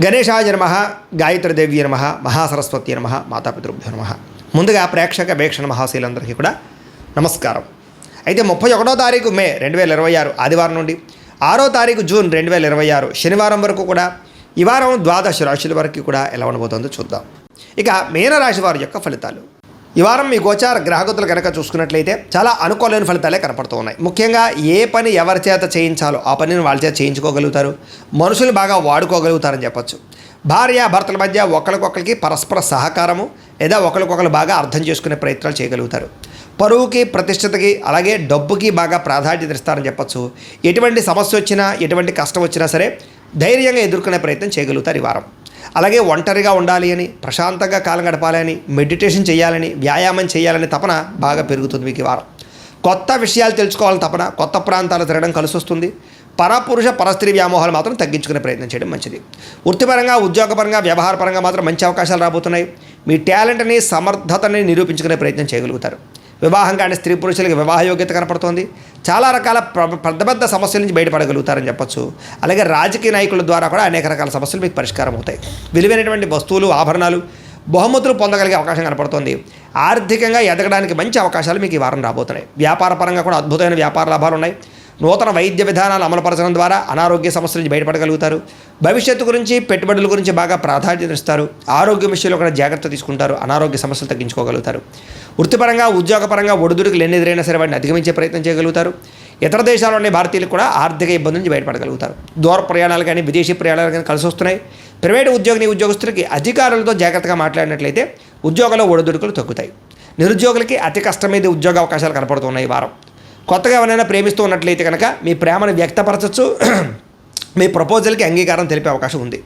గణేశాయ నమః, గాయత్రీదేవి నమః, మహాసరస్వతి నమః, మాతాపితృభ్యో నమః. ముందుగా ప్రేక్షక వీక్షణ మహాశీలందరికీ కూడా నమస్కారం. అయితే 31వ తారీఖు మే 2026 ఆదివారం నుండి 6వ తారీఖు జూన్ 2026 శనివారం వరకు కూడా ఈ వారం ద్వాదశ రాశుల వరకు కూడా ఎలా ఉండబోతుందో చూద్దాం. ఇక మీనరాశి వారి యొక్క ఫలితాలు. ఈ వారం మీ గోచార గ్రహగతులు కనుక చూసుకున్నట్లయితే చాలా అనుకూలమైన ఫలితాలే కనపడుతూ ఉన్నాయి. ముఖ్యంగా ఏ పని ఎవరి చేత చేయించాలో ఆ పనిని వాళ్ళ చేత చేయించుకోగలుగుతారు. మనుషులు బాగా వాడుకోగలుగుతారని చెప్పచ్చు. భార్య భర్తల మధ్య ఒకరికొకరికి పరస్పర సహకారము లేదా ఒకరికొకరు బాగా అర్థం చేసుకునే ప్రయత్నాలు చేయగలుగుతారు. పరువుకి ప్రతిష్టతకి అలాగే డబ్బుకి బాగా ప్రాధాన్యత ఇస్తారని చెప్పచ్చు. ఎటువంటి సమస్య వచ్చినా ఎటువంటి కష్టం వచ్చినా సరే ధైర్యంగా ఎదుర్కొనే ప్రయత్నం చేయగలుగుతారు ఈ వారం. అలాగే ఒంటరిగా ఉండాలి అని, ప్రశాంతంగా కాలం గడపాలని, మెడిటేషన్ చేయాలని, వ్యాయామం చేయాలని తపన బాగా పెరుగుతుంది మీకు ఈ వారం. కొత్త విషయాలు తెలుసుకోవాలని తపన, కొత్త ప్రాంతాలు తిరగడం కలిసి వస్తుంది. పరపురుష పరస్త్రీ వ్యామోహాలు మాత్రం తగ్గించుకునే ప్రయత్నం చేయడం మంచిది. వృత్తిపరంగా, ఉద్యోగపరంగా, వ్యవహారపరంగా మాత్రం మంచి అవకాశాలు రాబోతున్నాయి. మీ టాలెంట్ని, సమర్థతని నిరూపించుకునే ప్రయత్నం చేయగలుగుతారు. వివాహం కాని స్త్రీ పురుషులకి వివాహ యోగ్యత కనపడుతోంది. చాలా రకాల పెద్ద పెద్ద సమస్యల నుంచి బయటపడగలుగుతారని చెప్పచ్చు. అలాగే రాజకీయ నాయకుల ద్వారా కూడా అనేక రకాల సమస్యలు మీకు పరిష్కారం అవుతాయి. విలువైనటువంటి వస్తువులు, ఆభరణాలు, బహుమతులు పొందగలిగే అవకాశం కనపడుతోంది. ఆర్థికంగా ఎదగడానికి మంచి అవకాశాలు మీకు ఈ వారం రాబోతున్నాయి. వ్యాపార పరంగా కూడా అద్భుతమైన వ్యాపార లాభాలు ఉన్నాయి. నూతన వైద్య విధానాలు అమలుపరచడం ద్వారా అనారోగ్య సమస్యల నుంచి బయటపడగలుగుతారు. భవిష్యత్తు గురించి, పెట్టుబడుల గురించి బాగా ప్రాధాన్యత ఇస్తారు. ఆరోగ్య విషయంలో కూడా జాగ్రత్త తీసుకుంటారు. అనారోగ్య సమస్యలు తగ్గించుకోగలుగుతారు. వృత్తిపరంగా, ఉద్యోగపరంగా ఒడిదుడుకులు ఎన్ని ఎదురైనా సరే వాటిని అధిగమించే ప్రయత్నం చేయగలుగుతారు. ఇతర దేశాల్లోని భారతీయులకు కూడా ఆర్థిక ఇబ్బంది నుంచి బయటపడగలుగుతారు. దూర ప్రయాణాలు కానీ, విదేశీ ప్రయాణాలు కానీ కలిసి వస్తున్నాయి. ప్రైవేటు ఉద్యోగస్తులకి అధికారులతో జాగ్రత్తగా మాట్లాడినట్లయితే ఉద్యోగంలో ఒడిదుడుకులు తగ్గుతాయి. నిరుద్యోగులకి అతి కష్టమైన ఉద్యోగ అవకాశాలు కనపడుతున్నాయి ఈ వారం. కొత్తగా ఎవరైనా ప్రేమిస్తూ ఉన్నట్లయితే కనుక మీ ప్రేమను వ్యక్తపరచచ్చు. మీ ప్రపోజల్కి అంగీకారం తెలిపే అవకాశం ఉంది.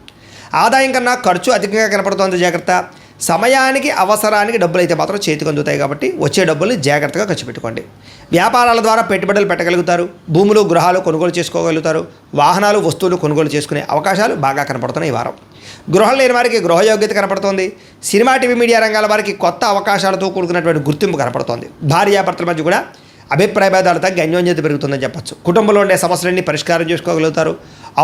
ఆదాయం కన్నా ఖర్చు అధికంగా కనపడుతోంది, జాగ్రత్త. సమయానికి, అవసరానికి డబ్బులు అయితే మాత్రం చేతికి అందుతాయి కాబట్టి వచ్చే డబ్బుల్ని జాగ్రత్తగా ఖర్చు పెట్టుకోండి. వ్యాపారాల ద్వారా పెట్టుబడులు పెట్టగలుగుతారు. భూములు, గృహాలు కొనుగోలు చేసుకోగలుగుతారు. వాహనాలు, వస్తువులు కొనుగోలు చేసుకునే అవకాశాలు బాగా కనపడుతున్నాయి ఈ వారం. గృహం లేని వారికి గృహయోగ్యత కనపడుతోంది. సినిమా, టీవీ, మీడియా రంగాల వారికి కొత్త అవకాశాలతో కూడుకున్నటువంటి గుర్తింపు కనపడుతోంది. భార్యాభర్తల మధ్య కూడా అభిప్రాయ భేదాలు తగ్గి అన్యోన్యత పెరుగుతుందని చెప్పచ్చు. కుటుంబంలో ఉండే సమస్యలన్నీ పరిష్కారం చేసుకోగలుగుతారు.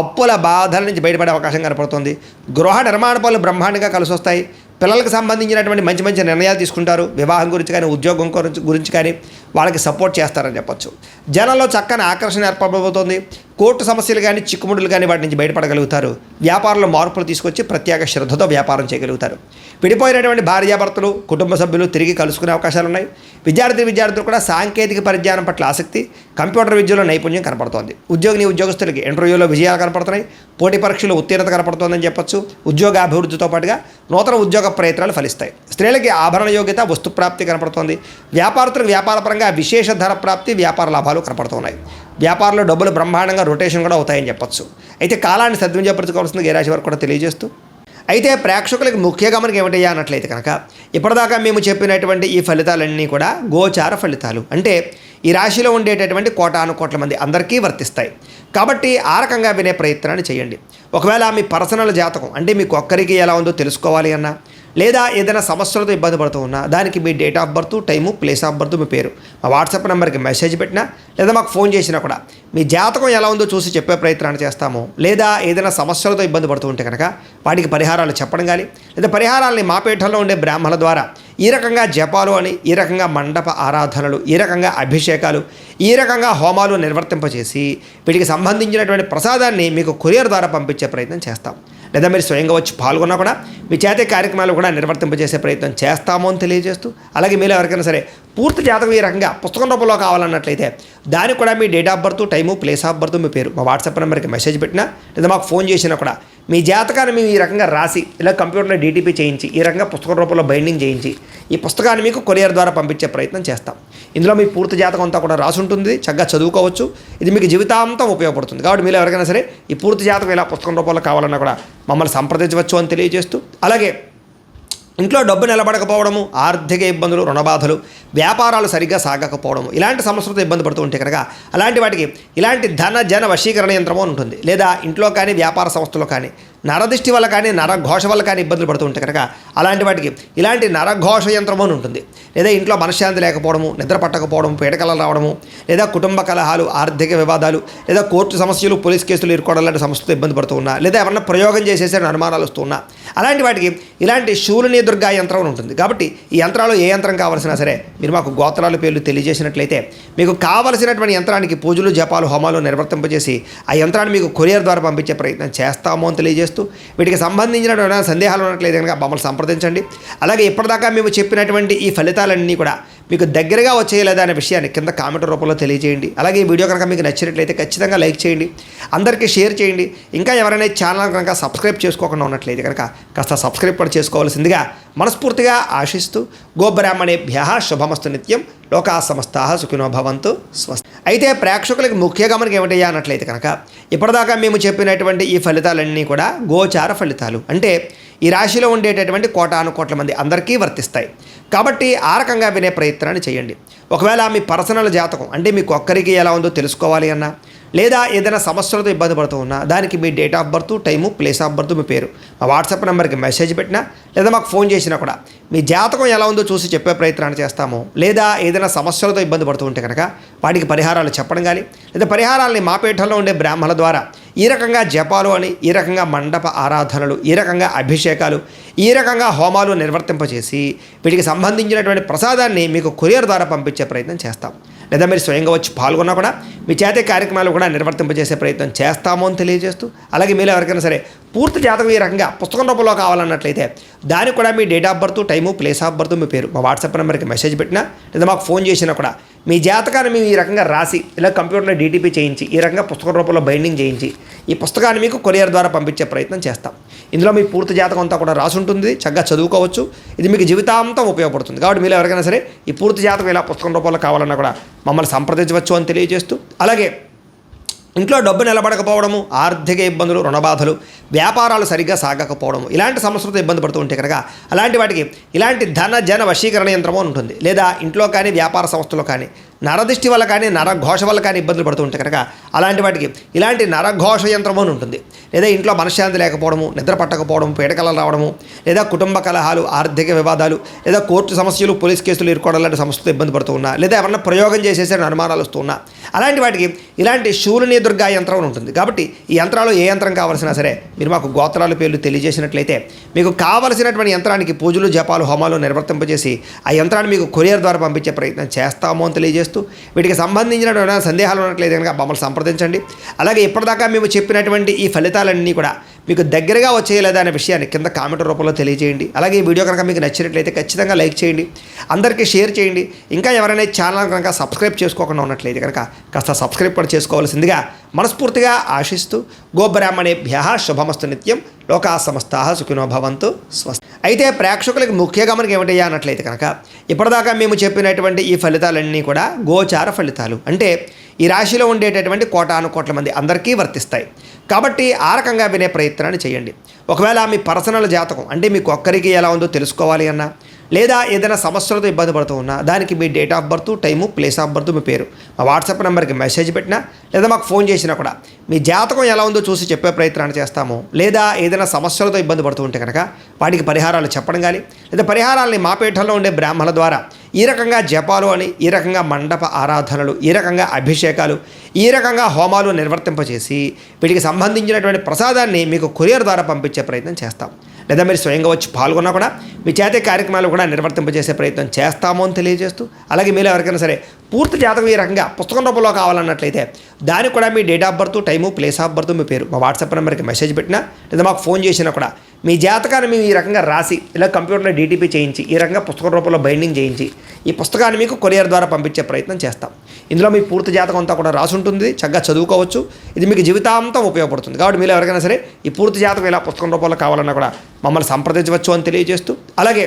అప్పుల బాధల నుంచి బయటపడే అవకాశం కనపడుతుంది. గృహ నిర్మాణ పనులు బ్రహ్మాండంగా కలిసి వస్తాయి. పిల్లలకు సంబంధించినటువంటి మంచి మంచి నిర్ణయాలు తీసుకుంటారు. వివాహం గురించి కానీ, ఉద్యోగం గురించి కానీ వాళ్ళకి సపోర్ట్ చేస్తారని చెప్పచ్చు. జనంలో చక్కని ఆకర్షణ ఏర్పడబోతోంది. కోర్టు సమస్యలు కానీ, చిక్కుముడులు కానీ వాటి నుంచి బయటపడగలుగుతారు. వ్యాపారంలో మార్పులు తీసుకొచ్చి ప్రత్యేక శ్రద్ధతో వ్యాపారం చేయగలుగుతారు. విడిపోయినటువంటి భార్యాభర్తలు, కుటుంబ సభ్యులు తిరిగి కలుసుకునే అవకాశాలు ఉన్నాయి. విద్యార్థులు కూడా సాంకేతిక పరిజ్ఞానం పట్ల ఆసక్తి, కంప్యూటర్ విద్యలో నైపుణ్యం కనపడుతోంది. ఉద్యోగస్తులకి ఇంటర్వ్యూలో విజయాలు కనపడుతున్నాయి. పోటీ పరీక్షలో ఉత్తీర్ణత కనపడుతోందని చెప్పచ్చు. ఉద్యోగాభివృద్ధితో పాటుగా నూతన ఉద్యోగ ప్రయత్నాలు ఫలిస్తాయి. స్త్రీలకి ఆభరణ యోగ్యత, వస్తుప్రాప్తి కనపడుతోంది. వ్యాపారస్తులకు వ్యాపారపరంగా విశేష ధర ప్రాప్తి, వ్యాపార లాభాలు కనపడుతున్నాయి. వ్యాపారంలో డబ్బులు బ్రహ్మాండంగా రొటేషన్ కూడా అవుతాయని చెప్పచ్చు. అయితే కాలాన్ని సద్వినియోగపరచుకోవాల్సింది ఏ రాశి వారికి కూడా తెలియజేస్తూ, అయితే ప్రేక్షకులకు ముఖ్య గమనిక ఏమిటయ్యా అన్నట్లయితే కనుక ఇప్పటిదాకా మేము చెప్పినటువంటి ఈ ఫలితాలన్నీ కూడా గోచార ఫలితాలు. అంటే ఈ రాశిలో ఉండేటటువంటి కోటానుకోట్ల మంది అందరికీ వర్తిస్తాయి. కాబట్టి ఆ రకంగా వినే ప్రయత్నాన్ని చేయండి. ఒకవేళ మీ పర్సనల్ జాతకం అంటే మీకు ఒక్కరికి ఎలా ఉందో తెలుసుకోవాలి అన్నా, లేదా ఏదైనా సమస్యలతో ఇబ్బంది పడుతూ ఉన్నా దానికి మీ date of birth, time, place of birth, మీ పేరు మా వాట్సాప్ నెంబర్కి మెసేజ్ పెట్టినా లేదా మాకు ఫోన్ చేసినా కూడా మీ జాతకం ఎలా ఉందో చూసి చెప్పే ప్రయత్నాన్ని చేస్తాము. లేదా ఏదైనా సమస్యలతో ఇబ్బంది పడుతూ ఉంటే కనుక వాటికి పరిహారాలు చెప్పడం కానీ, లేదా పరిహారాలని మా పీఠంలో ఉండే బ్రాహ్మణుల ద్వారా ఈ రకంగా జపాలు అని, ఈ రకంగా మండప ఆరాధనలు, ఈ రకంగా అభిషేకాలు, ఈ రకంగా హోమాలు నిర్వర్తింపచేసి వీటికి సంబంధించినటువంటి ప్రసాదాన్ని మీకు కొరియర్ ద్వారా పంపించే ప్రయత్నం చేస్తాం. లేదా మీరు స్వయంగా వచ్చి పాల్గొన్నా కూడా మీ చేతే కార్యక్రమాలు కూడా నిర్వర్తింపజేసే ప్రయత్నం చేస్తాము అని తెలియజేస్తూ, అలాగే మీరు ఎవరికైనా సరే పూర్తి జాతకం ఈ రకంగా పుస్తకం రూపంలో కావాలన్నట్లయితే దానికి కూడా మీ date of birth, time, place of birth, మీ పేరు మా వాట్సాప్ నెంబర్కి మెసేజ్ పెట్టినా లేదా మాకు ఫోన్ చేసినా కూడా మీ జాతకాన్ని మేము ఈ రకంగా రాసి ఇలా కంప్యూటర్లో డీటీపీ చేయించి ఈ రకంగా పుస్తకం రూపంలో బైండింగ్ చేయించి ఈ పుస్తకాన్ని మీకు కొరియర్ ద్వారా పంపించే ప్రయత్నం చేస్తాం. ఇందులో మీ పూర్తి జాతకం అంతా కూడా రాసి ఉంటుంది. చక్కగా చదువుకోవచ్చు. ఇది మీకు జీవితాంతం ఉపయోగపడుతుంది. కాబట్టి మీరు ఎవరికైనా సరే ఈ పూర్తి జాతకం ఇలా పుస్తకం రూపంలో కావాలన్నా కూడా మమ్మల్ని సంప్రదించవచ్చు అని తెలియజేస్తూ, అలాగే ఇంట్లో డబ్బు నిలబడకపోవడము, ఆర్థిక ఇబ్బందులు, రుణబాధలు, వ్యాపారాలు సరిగ్గా సాగకపోవడము, ఇలాంటి సమస్యలతో ఇబ్బంది పడుతూ ఉంటే కనుక అలాంటి వాటికి ఇలాంటి ధన జన వశీకరణ యంత్రము ఉంటుంది. లేదా ఇంట్లో కానీ, వ్యాపార సంస్థలో కానీ నరదిష్టి వల్ల కానీ నరఘోష వల్ల కానీ ఇబ్బందులు పడుతూ ఉంటే కనుక అలాంటి వాటికి ఇలాంటి నరఘోష యంత్రం అని ఉంటుంది. లేదా ఇంట్లో మనశ్శాంతి లేకపోవడము, నిద్ర పట్టకపోవడం, పీడకలలు రావడము, లేదా కుటుంబ కలహాలు, ఆర్థిక వివాదాలు, లేదా కోర్టు సమస్యలు, పోలీస్ కేసులు ఇరుకోవడం లాంటి సమస్యలతో ఇబ్బంది పడుతూ ఉన్నా, లేదా ఎవరన్నా ప్రయోగం చేసేసరికి అనుమానాలు వస్తూ ఉన్నా, అలాంటి వాటికి ఇలాంటి శూలిని దుర్గా యంత్రం అని ఉంటుంది. కాబట్టి ఈ యంత్రాలు ఏ యంత్రం కావాల్సినా సరే మీరు మాకు గోత్రాల పేర్లు తెలియజేసినట్లయితే మీకు కావలసినటువంటి యంత్రానికి పూజలు, జపాలు, హోమాలు నిర్వర్తింపజేసి ఆ యంత్రాన్ని మీకు కొరియర్ ద్వారా పంపించే ప్రయత్నం చేస్తాము అని తెలియజేస్తూ, వీటికి సంబంధించినటువంటి సందేహాలు ఉన్నట్లయితే కనుక మమ్మల్ని సంప్రదించండి. అలాగే ఇప్పటిదాకా మేము చెప్పినటువంటి ఈ ఫలితాలన్నీ కూడా మీకు దగ్గరగా వచ్చేయలేదా అనే విషయాన్ని కింద కామెంట్ రూపంలో తెలియజేయండి. అలాగే ఈ వీడియో కనుక మీకు నచ్చినట్లయితే ఖచ్చితంగా లైక్ చేయండి, అందరికీ షేర్ చేయండి. ఇంకా ఎవరైనా ఛానల్ కనుక సబ్స్క్రైబ్ చేసుకోకుండా ఉన్నట్లయితే కనుక కాస్త సబ్స్క్రైబ్ కూడా చేసుకోవాల్సిందిగా మనస్ఫూర్తిగా ఆశిస్తూ, గోబ్రాహ్మణేభ్యః శుభమస్తు నిత్యం, లోకా సమస్తాః సుఖినో భవంతు, స్వస్తి. అయితే ప్రేక్షకులకి ముఖ్య గమనిక ఏమిటయ్యా అన్నట్లయితే కనుక ఇప్పటిదాకా మేము చెప్పినటువంటి ఈ ఫలితాలన్నీ కూడా గోచార ఫలితాలు, అంటే ఈ రాశిలో ఉండేటటువంటి కోటాను కోట్ల మంది అందరికీ వర్తిస్తాయి. కాబట్టి ఆ రకంగా వినే ప్రయత్నాన్ని చేయండి. ఒకవేళ మీ పర్సనల్ జాతకం అంటే మీకు ఒక్కరికి ఎలా ఉందో తెలుసుకోవాలి అన్నా, లేదా ఏదైనా సమస్యలతో ఇబ్బంది పడుతూ ఉన్నా, దానికి మీ date of birth, time, place of birth, మీ పేరు మా వాట్సాప్ నెంబర్కి మెసేజ్ పెట్టినా, లేదా మాకు ఫోన్ చేసినా కూడా మీ జాతకం ఎలా ఉందో చూసి చెప్పే ప్రయత్నాన్ని చేస్తాము. లేదా ఏదైనా సమస్యలతో ఇబ్బంది పడుతూ ఉంటే కనుక వాటికి పరిహారాలు చెప్పడం కానీ, లేదా పరిహారాలని మా పీఠంలో ఉండే బ్రాహ్మణుల ద్వారా ఈ రకంగా జపాలు అని, ఈ రకంగా మండప ఆరాధనలు, ఈ రకంగా అభిషేకాలు, ఈ రకంగా హోమాలు నిర్వర్తింపచేసి వీటికి సంబంధించినటువంటి ప్రసాదాన్ని మీకు కొరియర్ ద్వారా పంపించే ప్రయత్నం చేస్తాం. లేదా మీరు స్వయంగా వచ్చి పాల్గొన్నా కూడా మీ చేతే కార్యక్రమాలు కూడా నిర్వర్తింపజేసే ప్రయత్నం చేస్తాము అని తెలియజేస్తూ, అలాగే మీరు ఎవరికైనా సరే పూర్తి జాతకం ఈ రకంగా పుస్తకం రూపంలో కావాలన్నట్లయితే దానికి కూడా మీ date of birth, time, place of birth, మీ పేరు మా వాట్సాప్ నెంబర్కి మెసేజ్ పెట్టినా, లేదా మాకు ఫోన్ చేసినా కూడా మీ జాతకాన్ని మేము ఈ రకంగా రాసి ఇలా కంప్యూటర్లో డీటీపీ చేయించి ఈ రకంగా పుస్తకం రూపంలో బైండింగ్ చేయించి ఈ పుస్తకాన్ని మీకు కొరియర్ ద్వారా పంపించే ప్రయత్నం చేస్తాం. ఇందులో మీ పూర్తి జాతకం అంతా కూడా రాసి ఉంటుంది, చక్కగా చదువుకోవచ్చు. ఇది మీకు జీవితాంతం ఉపయోగపడుతుంది. కాబట్టి మీరు ఎవరికైనా సరే ఈ పూర్తి జాతకం ఇలా పుస్తకం రూపంలో కావాలన్నా కూడా మమ్మల్ని సంప్రదించవచ్చు అని తెలియజేస్తూ, అలాగే ఇంట్లో డబ్బు నిలబడకపోవడము, ఆర్థిక ఇబ్బందులు, రుణబాధలు, వ్యాపారాలు సరిగ్గా సాగకపోవడము, ఇలాంటి సమస్యలతో ఇబ్బంది పడుతూ ఉంటే కనుక అలాంటి వాటికి ఇలాంటి ధన జన వశీకరణ యంత్రము అని ఉంటుంది. లేదా ఇంట్లో కానీ వ్యాపార సంస్థలో కానీ నరదిష్టి వల్ల కానీ నరఘోష వల్ల కానీ ఇబ్బందులు పడుతూ ఉంటే కనుక అలాంటి వాటికి ఇలాంటి నరఘోష యంత్రము అని ఉంటుంది. లేదా ఇంట్లో మనశ్శాంతి లేకపోవడము, నిద్ర పట్టకపోవడం, పీడకలలు రావడము, లేదా కుటుంబ కలహాలు, ఆర్థిక వివాదాలు, లేదా కోర్టు సమస్యలు, పోలీస్ కేసులు ఇరుకోవడం లాంటి సమస్యలతో ఇబ్బంది పడుతూ ఉన్నా, లేదా ఎవరన్నా ప్రయోగం చేసేసరికి అనుమానాలు వస్తూ ఉన్నా, అలాంటి వాటికి ఇలాంటి శూలిని దుర్గా యంత్రం అని ఉంటుంది. కాబట్టి ఈ యంత్రాలు ఏ యంత్రం కావాల్సినా సరే మీరు మాకు గోత్రాల పేర్లు తెలియజేసినట్లయితే మీకు కావలసినటువంటి యంత్రానికి పూజలు, జపాలు, హోమాలు నిర్వర్తింపజేసి ఆ యంత్రాన్ని మీకు కొరియర్ ద్వారా పంపించే ప్రయత్నం చేస్తాము అని తెలియజేస్తూ, వీటికి సంబంధించినటువంటి సందేహాలు ఉన్నట్లయితే కనుక మమ్మల్ని సంప్రదించండి. అలాగే ఇప్పటిదాకా మేము చెప్పినటువంటి ఈ ఫలితాలన్నీ కూడా మీకు దగ్గరగా వచ్చేయలేదా అనే విషయాన్ని కింద కామెంట్ రూపంలో తెలియజేయండి. అలాగే ఈ వీడియో కనుక మీకు నచ్చినట్లయితే ఖచ్చితంగా లైక్ చేయండి, అందరికీ షేర్ చేయండి. ఇంకా ఎవరైనా ఛానల్ కనుక సబ్స్క్రైబ్ చేసుకోకుండా ఉన్నట్లయితే కనుక కాస్త సబ్స్క్రైబ్ కూడా చేసుకోవాల్సిందిగా మనస్ఫూర్తిగా ఆశిస్తూ, గోబ్రాహ్మణేభ్యః శుభమస్తు నిత్యం, లోకా సమస్తాః సుఖినో భవంతు, స్వస్తి. అయితే ప్రేక్షకులకి ముఖ్య గమనిక ఏమిటయ్యా అన్నట్లయితే కనుక ఇప్పటిదాకా మేము చెప్పినటువంటి ఈ ఫలితాలన్నీ కూడా గోచార ఫలితాలు, అంటే ఈ రాశిలో ఉండేటటువంటి కోటాను కోట్ల మంది అందరికీ వర్తిస్తాయి. కాబట్టి ఆ రకంగా వినే ప్రయత్నాన్ని చేయండి. ఒకవేళ మీ పర్సనల్ జాతకం అంటే మీకు ఒక్కరికి ఎలా ఉందో తెలుసుకోవాలి అన్నా, లేదా ఏదైనా సమస్యలతో ఇబ్బంది పడుతూ ఉన్నా, దానికి మీ date of birth, time, place of birth, మీ పేరు మా వాట్సాప్ నెంబర్కి మెసేజ్ పెట్టినా, లేదా మాకు ఫోన్ చేసినా కూడా మీ జాతకం ఎలా ఉందో చూసి చెప్పే ప్రయత్నాన్ని చేస్తాము. లేదా ఏదైనా సమస్యలతో ఇబ్బంది పడుతూ ఉంటే కనుక వాటికి పరిహారాలు చెప్పడం కానీ, లేదా పరిహారాలని మా పీఠంలో ఉండే బ్రాహ్మణుల ద్వారా ఈ రకంగా జపాలు అని, ఈ రకంగా మండప ఆరాధనలు, ఈ రకంగా అభిషేకాలు, ఈ రకంగా హోమాలు నిర్వర్తింపచేసి వీటికి సంబంధించినటువంటి ప్రసాదాన్ని మీకు కొరియర్ ద్వారా పంపించే ప్రయత్నం చేస్తాం. లేదా మీరు స్వయంగా వచ్చి పాల్గొన్నా కూడా మీ చేతే కార్యక్రమాలు కూడా నిర్వర్తింపజేసే ప్రయత్నం చేస్తాము అని తెలియజేస్తూ, అలాగే మీరు ఎవరికైనా సరే పూర్తి జాతకం ఈ రకంగా పుస్తకం రూపంలో కావాలన్నట్లయితే దానికి కూడా మీ date of birth, time, place of birth, మీ పేరు మా వాట్సాప్ నెంబర్కి మెసేజ్ పెట్టినా, లేదా మాకు ఫోన్ చేసినా కూడా మీ జాతకాన్ని మేము ఈ రకంగా రాసి ఇలా కంప్యూటర్లో డీటీపీ చేయించి ఈ రకంగా పుస్తకం రూపంలో బైండింగ్ చేయించి ఈ పుస్తకాన్ని మీకు కొరియర్ ద్వారా పంపించే ప్రయత్నం చేస్తాం. ఇందులో మీ పూర్తి జాతకం అంతా కూడా రాసి ఉంటుంది, చక్కగా చదువుకోవచ్చు. ఇది మీకు జీవితాంతం ఉపయోగపడుతుంది. కాబట్టి మీరు ఎవరికైనా సరే ఈ పూర్తి జాతకం ఇలా పుస్తకం రూపంలో కావాలన్నా కూడా మమ్మల్ని సంప్రదించవచ్చు అని తెలియజేస్తూ, అలాగే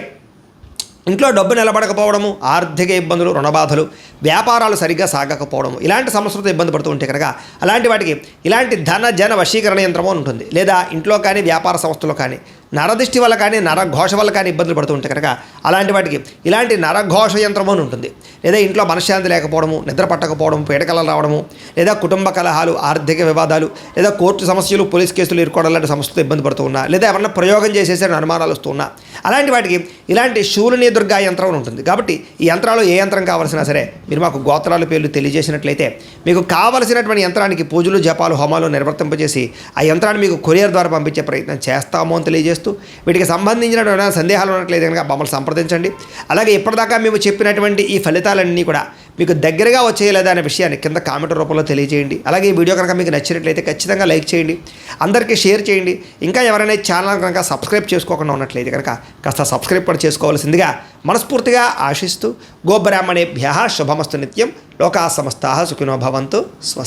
ఇంట్లో డబ్బు నిలబడకపోవడము, ఆర్థిక ఇబ్బందులు, రుణబాధలు, వ్యాపారాలు సరిగ్గా సాగకపోవడము, ఇలాంటి సమస్యలతో ఇబ్బంది పడుతూ ఉంటే కనుక అలాంటి వాటికి ఇలాంటి ధన జన వశీకరణ యంత్రము అని ఉంటుంది. లేదా ఇంట్లో కానీ వ్యాపార సంస్థలో కానీ నరదిష్టి వల్ల కానీ నరఘోష వల్ల కానీ ఇబ్బందులు పడుతూ ఉంటే కనుక అలాంటి వాటికి ఇలాంటి నరఘోష యంత్రం అని ఉంటుంది. లేదా ఇంట్లో మనశ్శాంతి లేకపోవడము, నిద్ర పట్టకపోవడం, పీడకలలు రావడము, లేదా కుటుంబ కలహాలు, ఆర్థిక వివాదాలు, లేదా కోర్టు సమస్యలు, పోలీస్ కేసులు ఇరుకోవడం లాంటి సమస్యలతో ఇబ్బంది పడుతూ ఉన్నా, లేదా ఎవరన్నా ప్రయోగం చేసేసే అనుమానాలు వస్తూ ఉన్నా, అలాంటి వాటికి ఇలాంటి శూలిని దుర్గా యంత్రం అని ఉంటుంది. కాబట్టి ఈ యంత్రాలు ఏ యంత్రం కావాల్సినా సరే మీరు మాకు గోత్రాల పేర్లు తెలియజేసినట్లయితే మీకు కావలసినటువంటి యంత్రానికి పూజలు, జపాలు, హోమాలు నిర్వర్తింపజేసి ఆ యంత్రాన్ని మీకు కొరియర్ ద్వారా పంపించే ప్రయత్నం చేస్తాము అని తెలియజేస్తూ, వీటికి సంబంధించిన సందేహాలు ఉన్నట్లయితే కనుక మమ్మల్ని సంప్రదించండి. అలాగే ఇప్పటిదాకా మేము చెప్పినటువంటి ఈ ఫలితాలన్నీ కూడా మీకు దగ్గరగా వచ్చేయలేదా అనే విషయాన్ని కింద కామెంట్ రూపంలో తెలియజేయండి. అలాగే ఈ వీడియో కనుక మీకు నచ్చినట్లయితే ఖచ్చితంగా లైక్ చేయండి, అందరికీ షేర్ చేయండి. ఇంకా ఎవరైనా ఛానల్ కనుక సబ్స్క్రైబ్ చేసుకోకుండా ఉన్నట్లయితే కనుక కాస్త సబ్స్క్రైబ్ కూడా చేసుకోవాల్సిందిగా మనస్ఫూర్తిగా ఆశిస్తూ, గోబ్రాహ్మణేభ్యః శుభమస్తు నిత్యం, లోకాः సమస్తాः సుఖినో భవంతు. స్వస్తి.